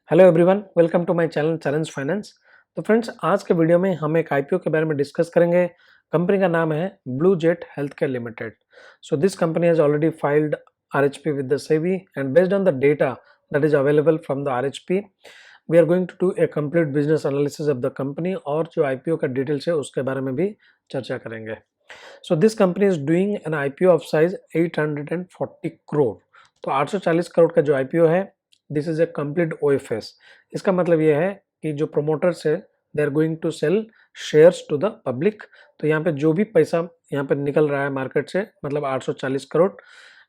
Hello everyone, welcome to my channel Challenge Finance. तो friends, आज के वीडियो में हम एक आईपीओ के बारे में डिस्कस करेंगे। कंपनी का नाम है Blue Jet health care limited. So this company has already filed RHP with the SEBI and based on the data that is available from the RHP we are going to do a complete business analysis of the company और जो IPO का details है उसके बारे में भी चर्चा करेंगे। So this company is doing an IPO of size 840 crore. तो 840 करोड़ का जो आईपीओ है, this is a complete OFS. इसका मतलब ये है कि जो प्रोमोटर्स है they are going to sell shares to the public. तो यहाँ पे जो भी पैसा यहाँ पे निकल रहा है मार्केट से, मतलब 840 crore,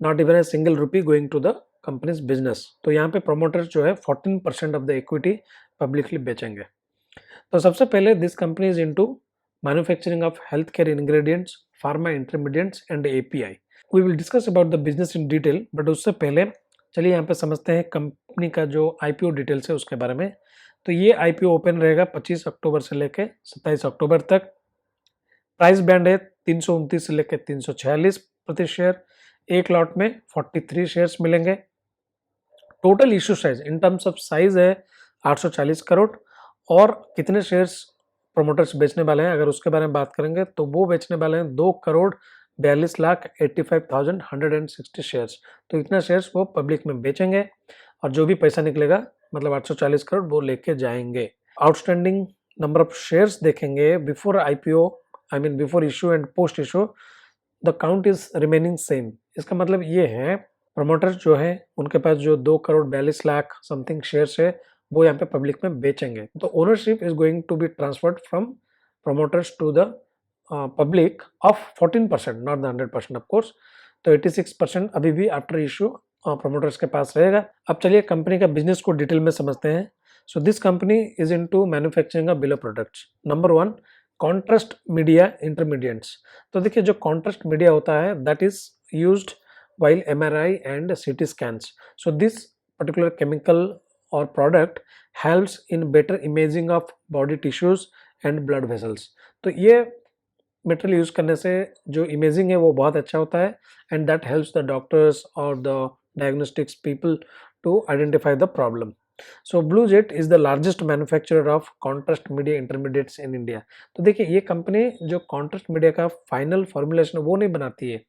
not even a single rupee going to the company's business. तो यहाँ पे प्रोमोटर्स जो है 14% ऑफ द इक्विटी पब्लिकली बेचेंगे। तो सबसे पहले this company is into manufacturing of health care ingredients, pharma intermediates and API. We will discuss about the business in detail, but उससे पहले चलिए यहाँ पे समझते हैं कंपनी का जो आईपीओ डिटेल्स है उसके बारे में। तो ये आईपीओ ओपन रहेगा 25 अक्टूबर से लेकर 27 अक्टूबर तक। प्राइस बैंड है 329 से लेकर 346 प्रति शेयर। एक लॉट में 43 शेयर्स मिलेंगे। Total issue size in terms of size है 840 करोड़। और कितने शेयर्स प्रोमोटर्स बेचने वाले हैं, अगर उसके बारे में बात करेंगे तो वो बेचने वाले हैं 2,42,85,160 शेयर्स। तो इतना शेयर्स वो पब्लिक में बेचेंगे और जो भी पैसा निकलेगा, मतलब 840 करोड़, वो लेके जाएंगे। आउटस्टैंडिंग नंबर ऑफ शेयर्स देखेंगे before IPO, I mean before issue and post issue, the count is remaining same. इसका मतलब ये है प्रमोटर्स जो है उनके पास जो 2,42,00,000 समथिंग शेयर्स है वो यहाँ पे पब्लिक में बेचेंगे। तो ownership is going to be transferred from promoters to the public of 14%, not the 100% of course. तो 86% अभी भी आफ्टर इशू प्रमोटर्स के पास रहेगा। अब चलिए कंपनी का बिजनेस को डिटेल में समझते हैं। सो this company is into manufacturing of below products. Number 1, contrast media intermediates. तो देखिए, जो कॉन्ट्रास्ट मीडिया होता है that is used while MRI and CT scans. So this particular chemical or product helps in better imaging of body tissues and blood vessels. तो ये material use करने से जो इमेजिंग है वो बहुत अच्छा होता है and that helps the doctors और the diagnostics people to identify the problem. So Blue Jet is the largest manufacturer of contrast media intermediates in India. तो देखिए, ये कंपनी जो कॉन्ट्रास्ट मीडिया का फाइनल फॉर्मुलेशन वो नहीं बनाती है,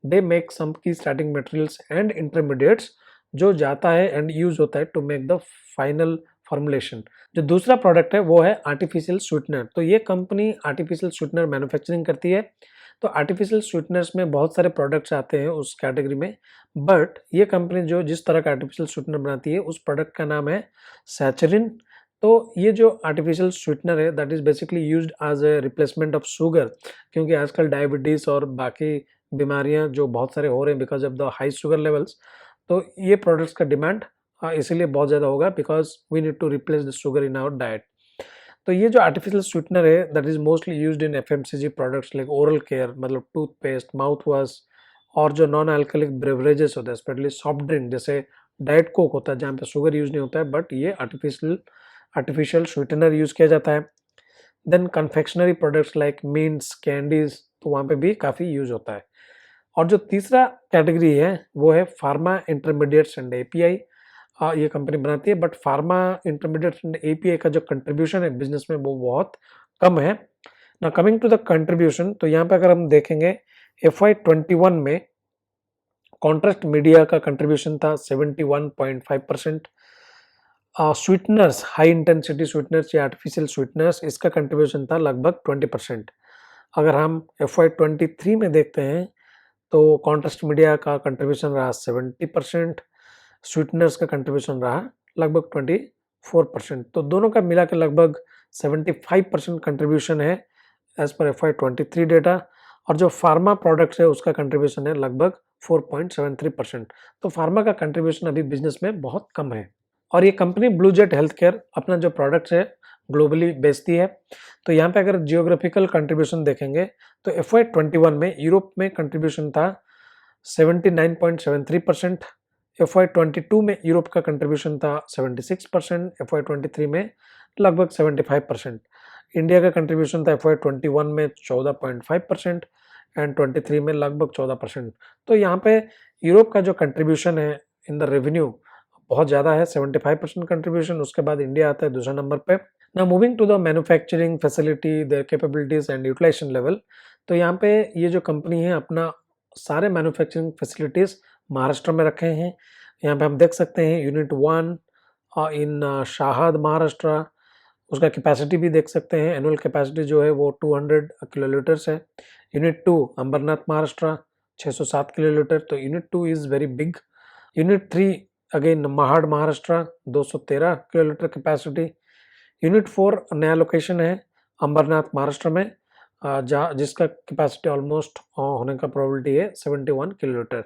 दे मेक सम की स्टार्टिंग मटेरियल्स एंड इंटरमीडिएट्स जो जाता है एंड यूज होता है to make the final formulation. जो दूसरा प्रोडक्ट है वो है आर्टिफिशियल स्वीटनर। तो ये कंपनी आर्टिफिशियल स्वीटनर मैन्युफैक्चरिंग करती है। तो आर्टिफिशियल स्वीटनर्स में बहुत सारे प्रोडक्ट्स आते हैं उस कैटेगरी में, बट ये कंपनी जो जिस तरह का आर्टिफिशियल स्वीटनर बनाती है उस प्रोडक्ट का नाम है सैचरिन। तो ये जो आर्टिफिशियल स्वीटनर है that is basically used as a replacement of sugar, क्योंकि आजकल डायबिटीज और बाकी बीमारियां जो बहुत सारे हो रहे हैं because of the high sugar levels. तो ये प्रोडक्ट्स का डिमांड इसीलिए बहुत ज़्यादा होगा because we need to replace the sugar in our diet. तो ये जो आर्टिफिशियल स्वीटनर है that is mostly used in FMCG products like oral care, मतलब टूथपेस्ट, माउथ वॉश, और जो नॉन अल्कोहलिक ब्रेवरेजेस होता है स्पेशली सॉफ्ट ड्रिंक जैसे डाइट कोक होता है जहाँ पे शुगर यूज नहीं होता है, बट ये आर्टिफिशियल स्वीटनर यूज किया जाता है। Then confectionery products like mints, candies, तो वहाँ पे भी काफ़ी यूज होता है। और जो तीसरा कैटेगरी है वो है फार्मा इंटरमीडिएट्स एंड एपीआई। ये कंपनी बनाती है, but pharma intermediates and API का जो कंट्रीब्यूशन है बिजनेस में वो बहुत कम है। ना कमिंग टू द कंट्रीब्यूशन, तो यहाँ पे अगर हम देखेंगे FY21 में कॉन्ट्रास्ट मीडिया का कंट्रीब्यूशन था 71.5%। स्वीटनर्स, हाई इंटेंसिटी स्वीटनर्स या आर्टिफिशियल स्वीटनर्स, इसका कंट्रीब्यूशन था लगभग 20%। अगर हम FY23 में देखते हैं तो कॉन्ट्रास्ट मीडिया का कंट्रीब्यूशन रहा 70%, स्वीटनर्स का कंट्रीब्यूशन रहा लगभग 24%। तो दोनों का मिला के लगभग 75% कंट्रीब्यूशन है एज पर FY23 डेटा। और जो फार्मा प्रोडक्ट्स है उसका कंट्रीब्यूशन है लगभग 4.73%। तो फार्मा का कंट्रीब्यूशन अभी बिजनेस में बहुत कम है। और ये company blue Jet health care अपना जो प्रोडक्ट्स है ग्लोबली बेचती है। तो यहाँ पे अगर जियोग्राफिकल कंट्रीब्यूशन देखेंगे तो FY21 में यूरोप में कंट्रीब्यूशन था 79.73%, FY22 में यूरोप का कंट्रीब्यूशन था 76%, FY23 में लगभग 75%। इंडिया का कंट्रीब्यूशन था FY21 में 14.5% एंड 23 में लगभग 14%। तो यहाँ पे यूरोप का जो कंट्रीब्यूशन है इन द रेवेन्यू बहुत ज़्यादा है, 75% कंट्रीब्यूशन। उसके बाद इंडिया आता है दूसरे नंबर पे। Now moving to the manufacturing facility, their capabilities and utilization level. तो यहाँ पे ये जो कंपनी है अपना सारे मैन्युफैक्चरिंग फैसिलिटीज़ महाराष्ट्र में रखे हैं। यहाँ पे हम देख सकते हैं यूनिट 1 इन शाहद महाराष्ट्र, उसका कैपेसिटी भी देख सकते हैं। एनुअल कैपेसिटी जो है वो 200 किलोलीटर्स है। यूनिट 2 अंबरनाथ महाराष्ट्र 607 किलोलीटर, तो unit 2 is very big. Unit 3 again Mahad Maharashtra 213 kilolitre capacity. Unit 4 नया लोकेशन है अंबरनाथ महाराष्ट्र में, जहाँ जिसका कैपेसिटी ऑलमोस्ट होने का प्रोबेबिलिटी है 71 किलोलीटर।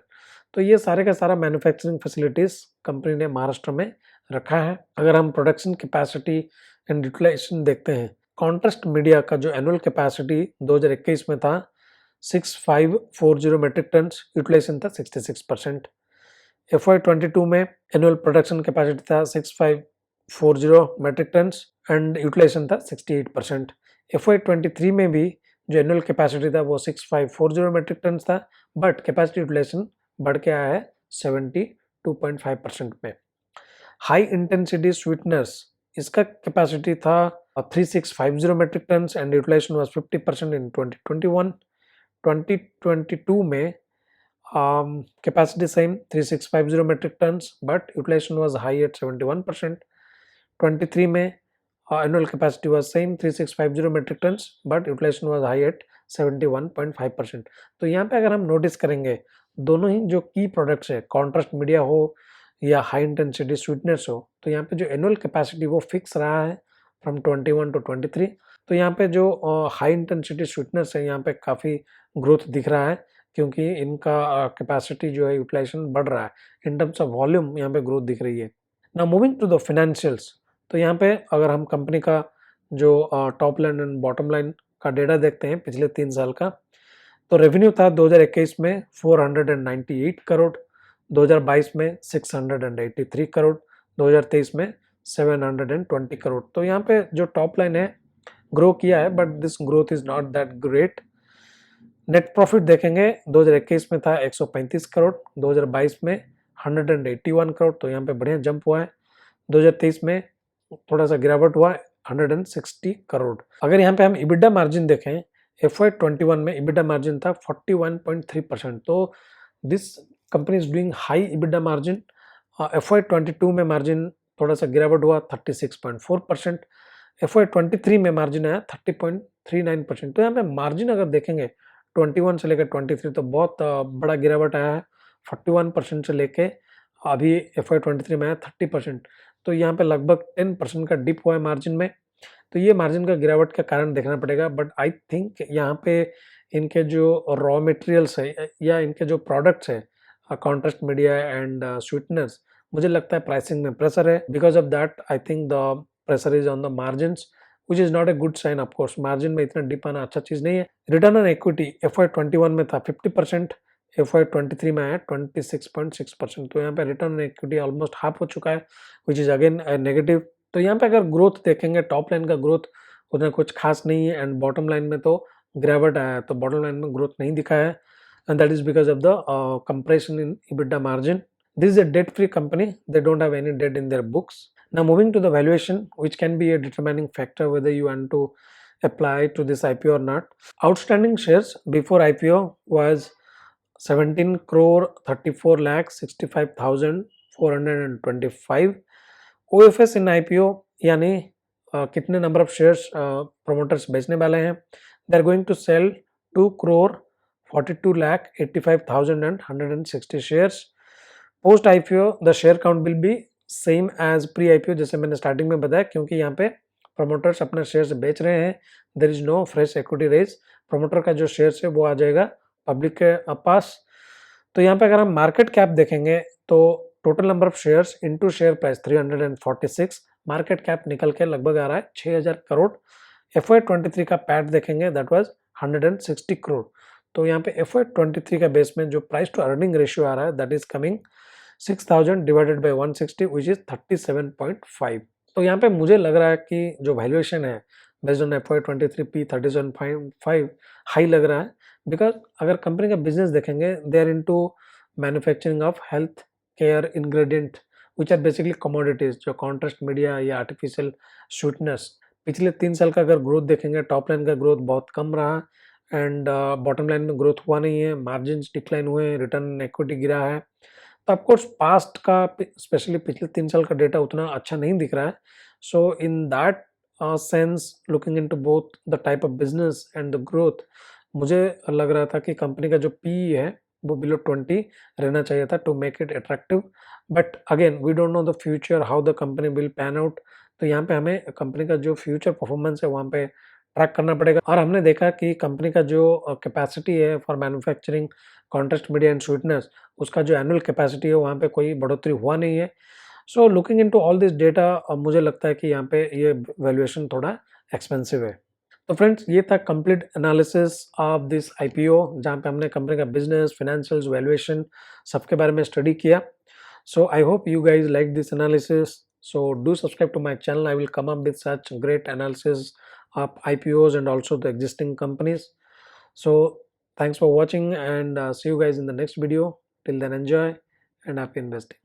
तो ये सारे का सारा मैन्युफैक्चरिंग फैसिलिटीज़ कंपनी ने महाराष्ट्र में रखा है। अगर हम प्रोडक्शन कैपेसिटी एंड यूटिलाइजेशन देखते हैं, कॉन्ट्रास्ट मीडिया का जो एनुअल कैपेसिटी 2021 में था 6540 मेट्रिक टन, यूटिलाइजेशन था 66%। FY22 में एनुअल प्रोडक्शन कैपेसिटी था 6540 मेट्रिक टन एंड यूटिलाइजेशन था 68%। FY23 में भी जो एनुअल कैपेसिटी था वो 6540 मेट्रिक टन था, बट कैपेसिटी यूटिलाइजेशन बढ़ के आया है 72.5% में। हाई इंटेंसिटी स्वीटनर्स, इसका कैपेसिटी था 3650 metric ton and utilization was 50% in 2021। 2022 में capacity same 3650 metric ton but utilization was high at 71%। 23 में annual capacity was same 3650 metric ton but utilization was high at 71.5%। तो यहाँ पे अगर हम नोटिस करेंगे दोनों ही जो की प्रोडक्ट्स है, कॉन्ट्रास्ट मीडिया हो या हाई इंटेंसिटी स्वीटनेस हो, तो यहाँ पे जो एनुअल कैपेसिटी वो फिक्स रहा है फ्रॉम 21 टू 23। तो यहाँ पे जो हाई इंटेंसिटी स्वीटनेस है यहाँ पे काफ़ी ग्रोथ दिख रहा है, क्योंकि इनका कैपेसिटी जो है यूटिलाइजेशन बढ़ रहा है। इन टर्म्स ऑफ वॉल्यूम यहाँ पे ग्रोथ दिख रही है। Now moving to the financials, तो यहाँ पे अगर हम कंपनी का जो top line and bottom line का डेटा देखते हैं पिछले 3 साल का, तो रेवेन्यू था 2021 में 498 करोड़, 2022 में 683 करोड़, 2023 में 720 करोड़। तो यहाँ पे जो टॉप लाइन है ग्रो किया है, but this growth is not that great. Net profit देखेंगे 2021 में था 135 करोड़, 2022 में 181 करोड़, तो यहाँ पे बढ़िया जंप हुआ है। 2023 में थोड़ा सा गिरावट हुआ है 160 करोड़। अगर यहाँ पे हम EBITDA मार्जिन देखें, FY21 में EBITDA मार्जिन था 41.3%, तो this company is doing high EBITDA margin. FY22 में मार्जिन थोड़ा सा गिरावट हुआ 36.4%। FY23 में मार्जिन आया 30.39%। तो यहाँ पे मार्जिन अगर देखेंगे 21 से लेकर 23 तो बहुत बड़ा गिरावट आया है, 41% से लेके अभी FY23 में आया 30%। तो यहाँ पे लगभग 10% का डिप हुआ है मार्जिन में। तो ये मार्जिन का गिरावट का कारण देखना पड़ेगा, बट आई थिंक यहाँ पे इनके जो रॉ मटेरियल्स है या इनके जो प्रोडक्ट्स है कॉन्ट्रास्ट मीडिया एंड स्वीटनर्स, मुझे लगता है प्राइसिंग में प्रेशर है। Because of that I think the pressure is on the margins, which is not a good sign. Of course margin में इतना डिप आना अच्छा चीज़ नहीं है। रिटर्न ऑन इक्विटी FY21 में था 50%, FY23 में आया 26.6%। तो यहाँ पे return on equity almost half हो चुका है, विच इज अगेन नेगेटिव। तो यहाँ पे अगर ग्रोथ देखेंगे, टॉप लाइन का ग्रोथ उतना कुछ खास नहीं है, एंड बॉटम लाइन में तो गिरावट आया है, तो बॉटम लाइन में ग्रोथ नहीं दिखा है, and that is because of the compression in EBITDA margin. This is a debt-free company. They don't have any debt in their books. Now moving to the valuation, which can be a determining factor whether you want to apply to this IPO or not. Outstanding shares before IPO was 17 crore 34 lakh 65,425. OFS in IPO यानी कितने number of shares promoters बेचने वाले हैं, they are going to sell 2 crore 42 lakh 85,160 shares. Post IPO the share count will be same as pre IPO, जैसे मैंने starting में बताया, क्योंकि यहाँ पे प्रोमोटर्स अपने शेयर्स बेच रहे हैं। There is no fresh equity raise, promoter का जो शेयर्स है वो आ जाएगा पब्लिक के पास। तो यहाँ पे अगर हम मार्केट कैप देखेंगे तो total number of shares into share price 346, market cap निकल के लगभग आ रहा है 6000 करोड़। FY23 का पैट देखेंगे दैट वाज 160 करोड़। तो यहाँ पे FY23 का बेस में जो प्राइस टू अर्निंग रेशियो आ रहा है that is coming 6000 divided by 160 which is 37.5। तो यहाँ पे मुझे लग रहा है कि जो वैल्यूएशन है based on FY23 P 37.5 high लग रहा है, बिकॉज अगर कंपनी का बिजनेस देखेंगे they are into manufacturing of health care ingredient, which are basically commodities, जो कॉन्ट्रास्ट मीडिया या आर्टिफिशियल स्वीटनेस। पिछले 3 साल का अगर ग्रोथ देखेंगे, टॉप लाइन का ग्रोथ बहुत कम रहा एंड बॉटम लाइन में ग्रोथ हुआ नहीं है, मार्जिन डिक्लाइन हुए, रिटर्न इक्विटी गिरा है। तो ऑफकोर्स पास्ट का स्पेशली पिछले 3 साल का डेटा उतना अच्छा नहीं दिख रहा है। So in that sense, looking into both the type of business and the growth, मुझे लग रहा था कि कंपनी का जो पी है वो बिलो 20 रहना चाहिए था to make it attractive. But again we don't know the future how the company will pan out. तो यहाँ पे हमें कंपनी का जो फ्यूचर परफॉर्मेंस है वहाँ पे ट्रैक करना पड़ेगा। और हमने देखा कि कंपनी का जो कैपेसिटी है for manufacturing contrast media and sweetness, उसका जो एनुअल कैपेसिटी है वहाँ पे कोई बढ़ोतरी हुआ नहीं है। So looking into all this data, मुझे लगता है कि यहाँ पे ये वैल्यूएशन थोड़ा एक्सपेंसिव है। तो फ्रेंड्स, ये था complete analysis of this IPO, जहाँ पे हमने कंपनी का बिजनेस, फाइनेंशियल्स, वैल्यूएशन सबके बारे में स्टडी किया। So I hope you guys like this analysis. So do subscribe to my channel. I will come up with such great analysis of IPOs and also the existing companies. So thanks for watching and see you guys in the next video. Till then, enjoy and happy investing.